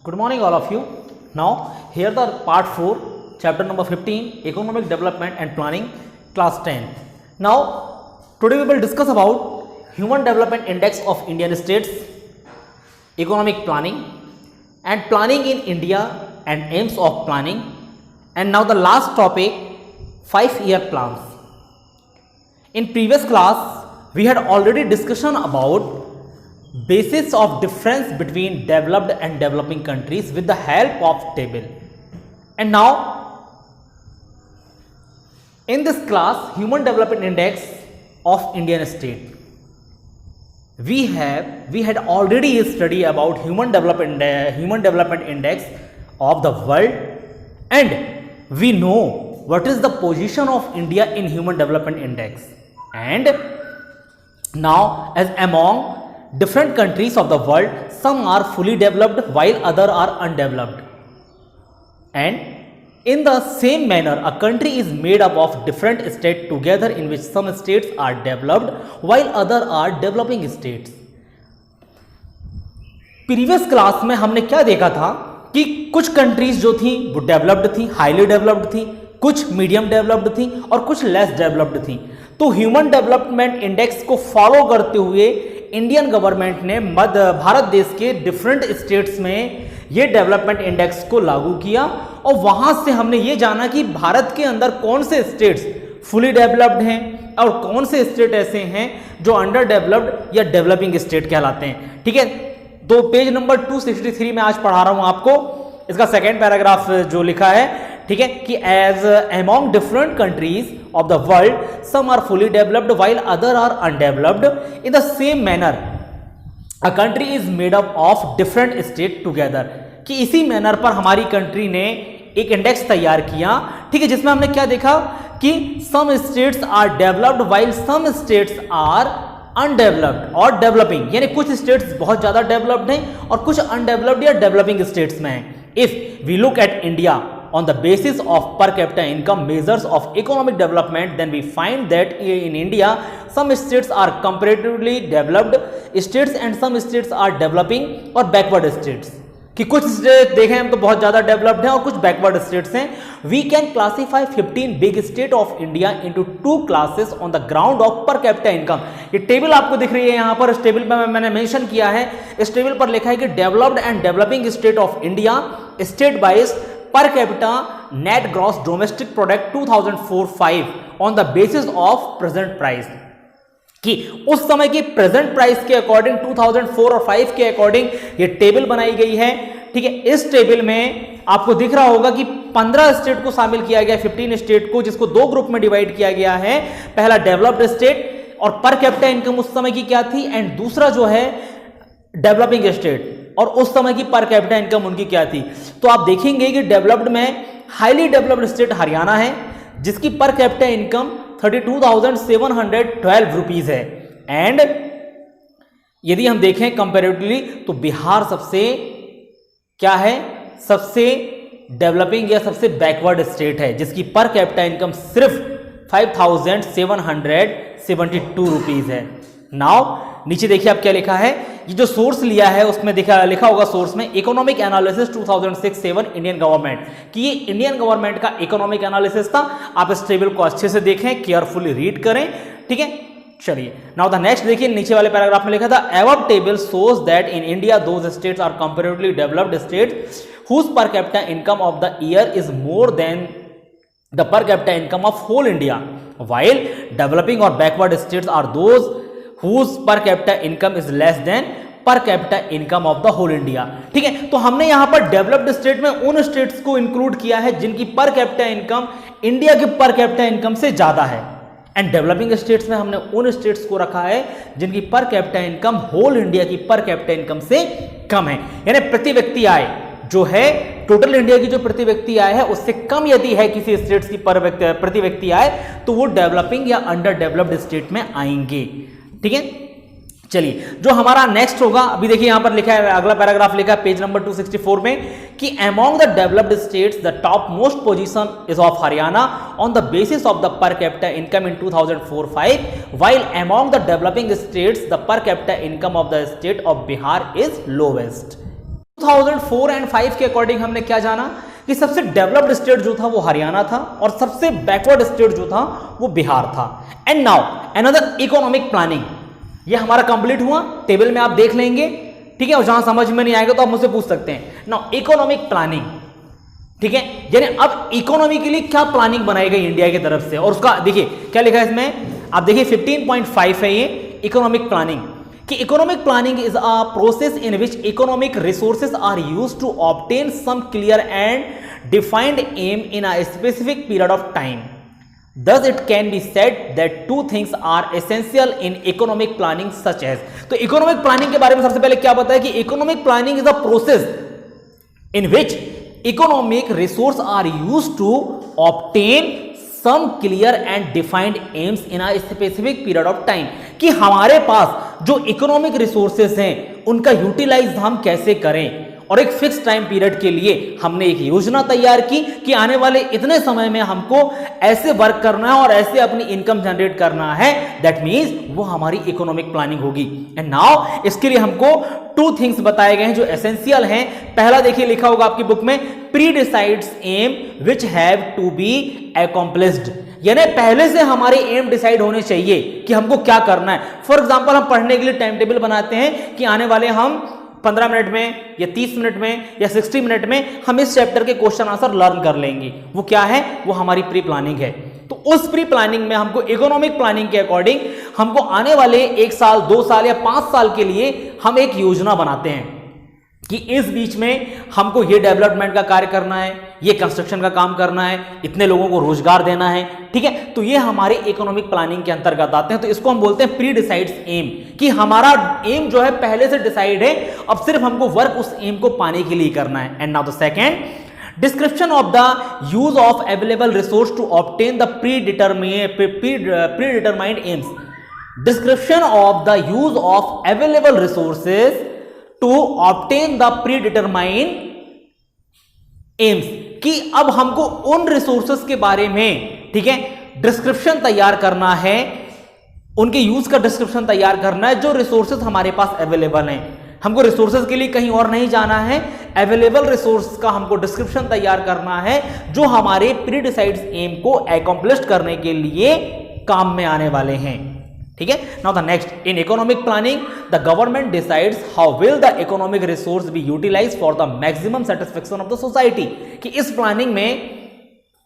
Good morning, all of you. Now, here the part 4, chapter number 15, Economic Development and Planning, class 10. Now, today we will discuss about Human Development Index of Indian States, Economic Planning, and Planning in India and aims of planning. And now the last topic, 5-year plans. In previous class, we had already discussion about basis of difference between developed and developing countries with the help of table. And now in this class, Human Development Index of Indian State, we had already studied about Human Development Index of the world, and we know what is the position of India in Human Development Index. And now, as among different countries of the world, some are fully developed while others are undeveloped, and in the same manner a country is made up of different states together, in which some states are developed while others are developing states. Previous class में हमने क्या देखा था कि कुछ countries जो थी वो डेवलप्ड थी, हाईली डेवलप्ड थी, कुछ मीडियम डेवलप्ड थी और कुछ लेस डेवलप्ड थी. तो ह्यूमन डेवलपमेंट इंडेक्स को फॉलो करते हुए इंडियन गवर्नमेंट ने भारत देश के डिफरेंट स्टेट्स में ये डेवलपमेंट इंडेक्स को लागू किया, और वहां से हमने ये जाना कि भारत के अंदर कौन से स्टेट्स फुली डेवलप्ड हैं और कौन से स्टेट ऐसे हैं जो अंडर डेवलप्ड या डेवलपिंग स्टेट कहलाते हैं. ठीक है, तो पेज नंबर 263 में आज पढ़ा रहा हूं आपको. इसका सेकेंड पैराग्राफ जो लिखा है, ठीक है, कि as among different countries of the world, some are fully developed while other are undeveloped. In the same manner, a country is made up of different states together. कि इसी मैनर पर हमारी कंट्री ने एक इंडेक्स तैयार किया, ठीक है, जिसमें हमने क्या देखा कि some states are developed while some states are undeveloped और developing, यानी कुछ स्टेट्स बहुत ज्यादा डेवलप्ड हैं और कुछ अनडेवलप्ड या डेवलपिंग स्टेट्स में हैं. If we look at India on the basis of per capita income measures of economic development, then we find that in India some states are comparatively developed states and some states are developing or backward states. कि कुछ state देखें हम तो बहुत ज्यादा developed हैं और कुछ बैकवर्ड स्टेट्स हैं. We can classify 15 big state of India into 2 classes on the ground of per capita income. ये टेबल आपको दिख रही है यहां पर. इस टेबल में मैंने मेंशन किया है, इस टेबल पर लिखा है कि developed and developing state of India state wise per capita net gross domestic product 2004-5 on the basis of present price. कि उस समय की प्रेजेंट प्राइस के अकॉर्डिंग 2004 और 5 के अकॉर्डिंग ये टेबल बनाई गई है. ठीक है, इस टेबल में आपको दिख रहा होगा कि 15 स्टेट को शामिल किया गया, 15 स्टेट को, जिसको 2 ग्रुप में डिवाइड किया गया है. पहला डेवलप्ड स्टेट और पर कैपिटा इनकम उस समय की क्या थी, एंड दूसरा जो है डेवलपिंग स्टेट और उस समय की पर कैपिटा इनकम उनकी क्या थी. तो आप देखेंगे कि डेवलप्ड में हाईली डेवलप्ड स्टेट हरियाणा है, जिसकी पर कैपिटा इनकम 32,712 रुपीज है. एंड यदि हम देखें कंपैरेटिवली तो बिहार सबसे क्या है, सबसे डेवलपिंग या सबसे बैकवर्ड स्टेट है, जिसकी पर कैपिटा इनकम सिर्फ 5,772 रुपीज है. नाउ नीचे देखिए आप क्या लिखा है, ये जो सोर्स लिया है उसमें लिखा होगा सोर्स में इकोनॉमिक एनालिसिस 2006-7 इंडियन गवर्नमेंट, कि ये इंडियन गवर्नमेंट का इकोनॉमिक एनालिसिस था. आप इस टेबल को अच्छे से देखें, केयरफुली रीड करें. ठीक है, चलिए नाउ द नेक्स्ट देखिए, नीचे वाले पैराग्राफ में लिखा था above table shows that in India those states are comparatively developed states whose per capita income of the year is more than the per capita income of whole India, while developing or backward states are those whose per capita income is less than per capita income of the whole India. ठीक है, तो हमने यहां पर developed state में उन states को include किया है जिनकी पर कैपिटा इनकम इंडिया के पर कैपिटा इनकम से ज्यादा है, एंड डेवलपिंग स्टेट्स में हमने उन स्टेट्स को रखा है जिनकी पर कैपिटा इनकम होल इंडिया की पर कैपिटा इनकम से कम है. यानी प्रति व्यक्ति आय जो है टोटल इंडिया की जो प्रति व्यक्ति आय है उससे कम यदि है किसी स्टेट्स की प्रति व्यक्ति आय, तो वो डेवलपिंग या अंडर डेवलप्ड स्टेट में आएंगे. ठीक है, चलिए जो हमारा नेक्स्ट होगा, अभी देखिए यहां पर लिखा है, अगला पैराग्राफ लिखा है पेज नंबर 264 में, कि among the developed states the top most position is of Haryana on the basis of the per capita income in 2004-5, while among the developing states the per capita income of the state of Bihar is lowest. 2004 and 5 के according हमने क्या जाना कि सबसे developed state जो था वो हरियाणा था और सबसे बैकवर्ड स्टेट जो था वो बिहार था। And now another economic planning, ये हमारा कंप्लीट हुआ, टेबल में आप देख लेंगे, ठीक है, और जहां समझ में नहीं आएगा तो आप मुझसे पूछ सकते हैं। नाउ इकोनॉमिक प्लानिंग, ठीक है, यानी अब इकोनॉमी के लिए क्या प्लानिंग बनाई गई इंडिया की तरफ से, और उसका देखिए क्या लिखा है इसमें, आप देखिए 15.5 है ये इकोनॉमिक प्लानिंग, कि economic planning is a process in which economic resources are used to obtain some clear and defined aim in a specific period of time. Thus it can be said that two things are essential in economic planning such as, तो economic planning के बारे में सबसे पहले क्या बताया कि economic planning is a process in which economic resource are used to obtain some clear and defined aims in a specific period of time, कि हमारे पास जो इकोनॉमिक रिसोर्सेस हैं उनका यूटिलाइज हम कैसे करें, और एक फिक्स टाइम पीरियड के लिए हमने एक योजना तैयार की कि आने वाले इतने समय में हमको ऐसे वर्क करना है और ऐसे अपनी इनकम जनरेट करना है, दैट मींस वो हमारी इकोनॉमिक प्लानिंग होगी। एंड नाउ इसके लिए हमको टू थिंग्स बताए गए हैं जो एसेंशियल हैं। पहला देखिए लिखा होगा आपकी बुक में, pre decides aim which have to be accomplished, यानी पहले से हमारे एम डिसाइड होने चाहिए कि हमको क्या करना है। फॉर एग्जांपल हम पढ़ने के लिए टाइम टेबल बनाते हैं कि आने वाले हम 15 मिनट में या 30 मिनट में या 60 मिनट में हम इस चैप्टर के क्वेश्चन आंसर लर्न कर लेंगे, वो क्या है, वो हमारी प्री प्लानिंग है। तो उस प्री प्लानिंग में हमको इकोनॉमिक प्लानिंग के अकॉर्डिंग हमको आने वाले 1 साल 2 साल या 5 साल के लिए हम एक योजना बनाते हैं कि इस बीच में हमको ये डेवलपमेंट का कार्य करना है, ये कंस्ट्रक्शन का काम करना है, इतने लोगों को रोजगार देना है, ठीक है, तो ये हमारे इकोनॉमिक प्लानिंग के अंतर्गत आते हैं। तो इसको हम बोलते हैं प्री डिसाइड्स एम, कि हमारा एम जो है पहले से डिसाइड है, अब सिर्फ हमको वर्क उस एम को पाने के लिए करना है। And now the second, description of the use of available resource to obtain the predetermined aims, description of the use of available resources to obtain the predetermined aims, कि अब हमको उन रिसोर्सेस के बारे में, ठीक है, description तैयार करना है, उनके यूज का डिस्क्रिप्शन तैयार करना है, जो रिसोर्सेस हमारे पास अवेलेबल हैं। हमको रिसोर्सेज के लिए कहीं और नहीं जाना है, अवेलेबल रिसोर्स का हमको डिस्क्रिप्शन तैयार करना है जो हमारे प्री डिसाइड्स एम को अकॉम्प्लिश करने के लिए काम में आने वाले हैं। ठीक है, now the next, in economic planning the government decides how will the economic resource be utilise for the maximum satisfaction of the society, कि इस प्लानिंग में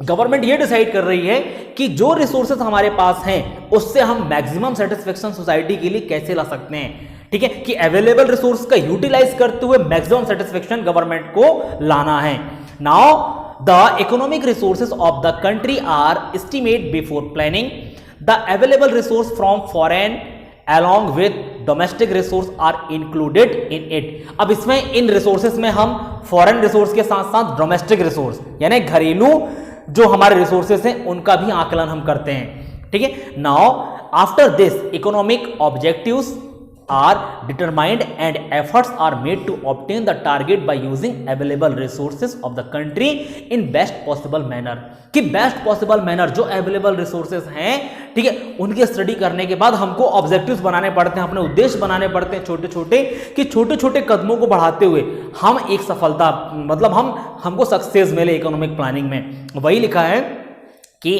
गवर्नमेंट ये डिसाइड कर रही है कि जो रिसोर्सेज हमारे पास हैं उससे हम मैक्सिमम सेटिस्फेक्शन सोसाइटी के लिए कैसे ला सकते हैं। ठीक है, कि अवेलेबल रिसोर्स का यूटिलाइज करते हुए मैक्सिमम सेटिस्फेक्शन गवर्नमेंट को लाना है। Now the economic resources of the country are estimate before planning the available resource from foreign along with domestic resource are included in it। अब इसमें इन रिसोर्सेस में हम फॉरेन रिसोर्स के साथ साथ डोमेस्टिक रिसोर्स यानी घरेलू जो हमारे रिसोर्सेस हैं उनका भी आकलन हम करते हैं। ठीक है, now after this economic objectives are determined and efforts are made to obtain the target by using available resources of the country in best possible manner, कि बेस्ट पॉसिबल मैनर जो अवेलेबल रिसोर्सेज हैं, ठीक है, उनकी study करने के बाद हमको ऑब्जेक्टिव्स बनाने पड़ते हैं, अपने उद्देश्य बनाने पड़ते हैं छोटे छोटे, कि छोटे छोटे कदमों को बढ़ाते हुए हम एक सफलता मतलब हमको सक्सेस मिले इकोनॉमिक प्लानिंग में। वही लिखा है कि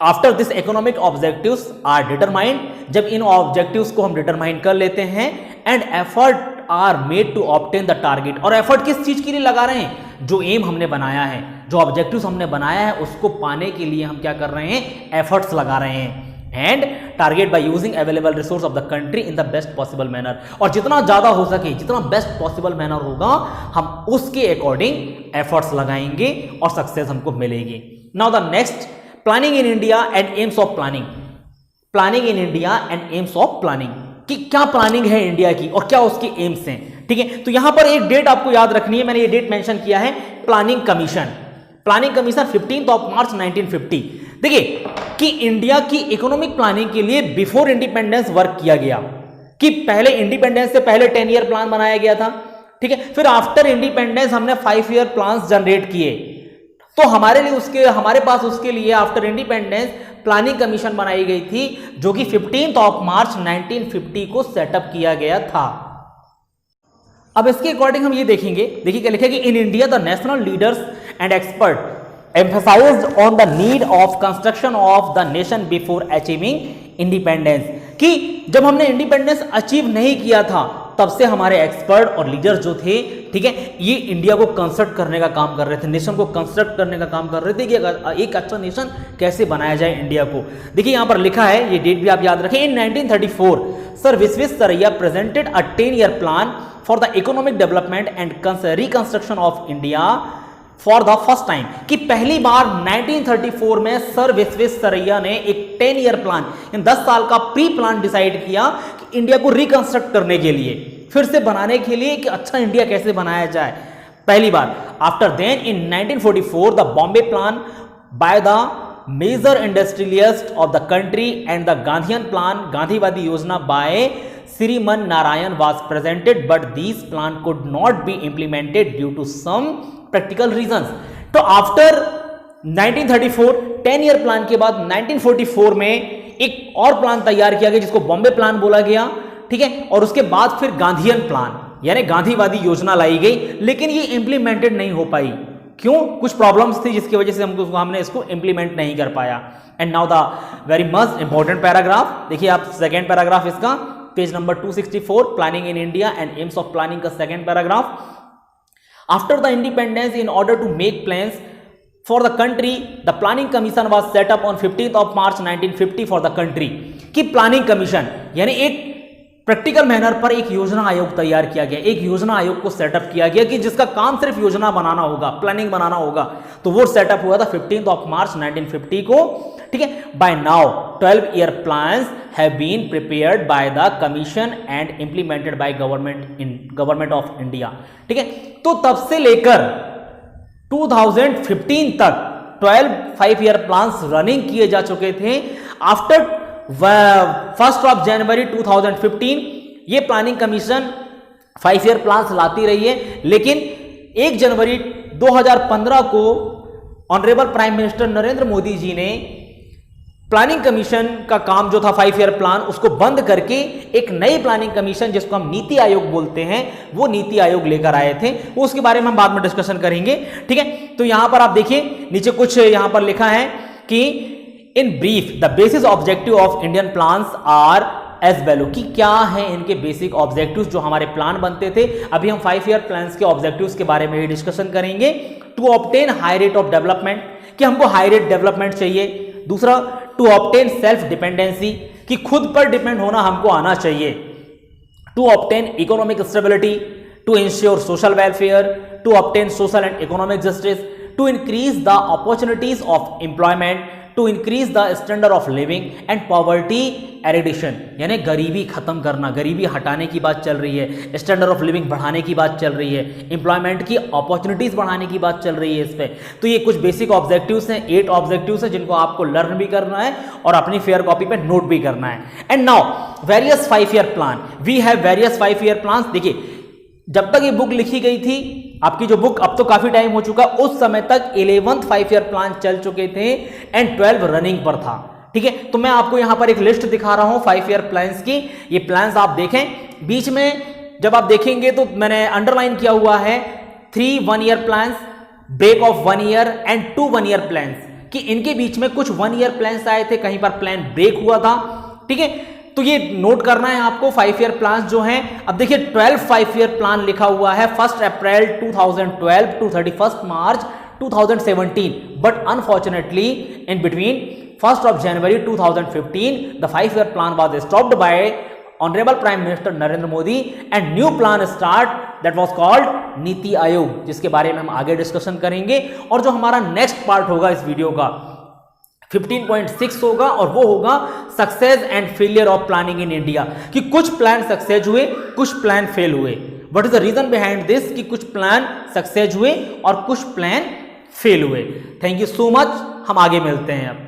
after this economic objectives are determined, जब इन ऑब्जेक्टिव्स को हम डिटरमाइन कर लेते हैं, and effort are made to obtain the target, और एफर्ट किस चीज के लिए लगा रहे हैं, जो एम हमने बनाया है, जो ऑब्जेक्टिव्स हमने बनाया है उसको पाने के लिए हम क्या कर रहे हैं, एफर्ट्स लगा रहे हैं। And target by using available resource of the country in the best possible manner, और जितना ज्यादा हो सके, जितना बेस्ट पॉसिबल मैनर होगा हम उसके अकॉर्डिंग एफर्ट्स लगाएंगे और सक्सेस हमको मिलेगी। Now the next, planning in India and aims of planning, planning in India and aims of planning, कि क्या प्लानिंग है इंडिया की और क्या उसके एम्स हैं। ठीक है, तो यहां पर एक डेट आपको याद रखनी है, मैंने ये डेट मेंशन किया है, planning commission, planning commission 15 March 1950। देखिए कि इंडिया की इकोनॉमिक प्लानिंग के लिए बिफोर इंडिपेंडेंस वर्क किया गया, कि पहले इंडिपेंडेंस से पहले 10 ईयर प्लान बनाया गया था। ठीक है, फिर आफ्टर इंडिपेंडेंस हमने 5 ईयर प्लान जनरेट किए, तो हमारे पास उसके लिए आफ्टर इंडिपेंडेंस प्लानिंग कमीशन बनाई गई थी, जो कि 15 मार्च 1950 को सेटअप किया गया था। अब इसके अकॉर्डिंग हम ये देखेंगे, देखिए क्या लिखा है कि in India the national leaders and expert emphasized on the need of construction of the nation before achieving independence, कि जब हमने इंडिपेंडेंस अचीव नहीं किया था तब से हमारे एक्सपर्ट और लीडर्स जो थे, ठीक है, ये इंडिया को कंस्ट्रक्ट करने का काम कर रहे थे, नेशन को कंस्ट्रक्ट करने का काम कर रहे थे कि एक अच्छा नेशन कैसे बनाया जाए इंडिया को। देखिए यहां पर लिखा है, ये डेट भी आप याद रखें, इन 1934 sir Visvesvaraya presented a 10-year plan for the economic development and reconstruction of India for the first time, कि पहली बार 1934 में सर विश्वेश्वरैया ने एक 10-year प्लान, 10 साल का प्री प्लान डिसाइड किया कि इंडिया को रिकंस्ट्रक्ट करने के लिए, फिर से बनाने के लिए, कि अच्छा इंडिया कैसे बनाया जाए, पहली बार। After then in 1944 the Bombay plan by the major industrialist of the country and the Gandhian plan, गांधीवादी योजना बाय Shriman Narayan was presented, but these plan could not be implemented due to some practical reasons. तो आफ्टर 1934 10-year प्लान के बाद 1944 में एक और plan तैयार किया गया जिसको बॉम्बे प्लान बोला गया, ठीक है, और उसके बाद फिर गांधीयन प्लान यानी गांधीवादी योजना लाई गई, लेकिन ये इंप्लीमेंटेड नहीं हो पाई। क्यों? कुछ प्रॉब्लम्स थी जिसकी वजह से हमने इसको इंप्लीमेंट नहीं कर पाया। And now the very must important paragraph, देखिए आप सेकेंड पैराग्राफ इसका, page number 264, planning in India and aims of planning का second paragraph. After the independence in order to make plans for the country the planning commission was set up on 15 March 1950 for the country, कि planning commission यानी एक practical manner पर एक योजना आयोग तैयार किया गया, एक योजना आयोग को सेटअप किया गया कि जिसका काम सिर्फ योजना बनाना होगा, प्लानिंग बनाना होगा। तो वो सेटअप हुआ था 15 मार्च 1950 को, ठीक है। By now 12-year plans have been prepared by the commission and implemented by government of India, ठीक है। तो तब से लेकर 2015 तक 12 5-year plans रनिंग किए जा चुके थे। आफ्टर 1 जनवरी 2015 ये प्लानिंग कमीशन 5-year प्लान्स लाती रही है, लेकिन 1 जनवरी 2015 को honourable prime minister Narendra Modi ji ने प्लानिंग कमीशन का काम जो था 5-year प्लान उसको बंद करके एक नई प्लानिंग कमीशन जिसको हम नीति आयोग बोलते हैं वो नीति आयोग लेकर आए थे। वो उसके बारे में हम बाद में डिस्कशन करेंगे, ठीक है। तो यहां पर आप देखिए नीचे कुछ यहां पर लिखा है कि in brief the basis objective of Indian plans are as below, कि क्या है इनके बेसिक ऑब्जेक्टिव्स जो हमारे प्लान बनते थे। अभी हम 5-year प्लान्स के ऑब्जेक्टिव्स के बारे में ही डिस्कशन करेंगे। To obtain high rate of development, कि हमको हाई रेट डेवलपमेंट चाहिए। दूसरा टू ऑब्टेन सेल्फ डिपेंडेंसी, कि खुद पर डिपेंड होना हमको आना चाहिए। To obtain economic stability, to ensure social welfare, to obtain social and economic justice, to increase the opportunities of employment, to increase the standard of living and poverty eradication, यानी गरीबी खत्म करना, गरीबी हटाने की बात चल रही है, स्टैंडर्ड ऑफ लिविंग बढ़ाने की बात चल रही है, एम्प्लॉयमेंट की अपॉर्चुनिटीज बढ़ाने की बात चल रही है इस पे। तो ये कुछ बेसिक ऑब्जेक्टिव्स हैं, 8 ऑब्जेक्टिव्स हैं जिनको आपको लर्न भी करना है और अपनी फेयर कॉपी पे नोट भी करना है। And now various 5-year plan, we have various 5-year plans. देखिए जब तक ये बुक लिखी गई थी, आपकी जो बुक अब तो काफी टाइम हो चुका, उस समय तक 11th 5-year प्लान चल चुके थे एंड 12 रनिंग पर था, ठीक है। तो मैं आपको यहां पर एक लिस्ट दिखा रहा हूं 5-year प्लान्स की। ये प्लान्स आप देखें, बीच में जब आप देखेंगे तो मैंने अंडरलाइन किया हुआ है 3 1-year plans, break of 1 year and 2 1-year plans, कि इनके बीच में कुछ 1-year प्लान्स आए थे, कहीं पर प्लान ब्रेक हुआ था, ठीक है। तो ये नोट करना है आपको 5-year प्लान्स जो हैं। अब देखिए 12 5-year प्लान लिखा हुआ है 1 April 2012 to 31 March 2017, but unfortunately in between 1 January 2015 the 5-year plan was stopped by honourable prime minister Narendra Modi and new plan start that was called NITI Aayog, जिसके बारे में हम आगे डिस्कशन करेंगे। और जो हमारा नेक्स्ट पार्ट होगा इस वीडियो का 15.6 होगा और वो होगा success and failure of planning in India, कि कुछ प्लान सक्सेस हुए, कुछ प्लान फेल हुए। What is the reason behind this, कि कुछ प्लान सक्सेस हुए और कुछ प्लान फेल हुए। थैंक यू सो मच, हम आगे मिलते हैं अब।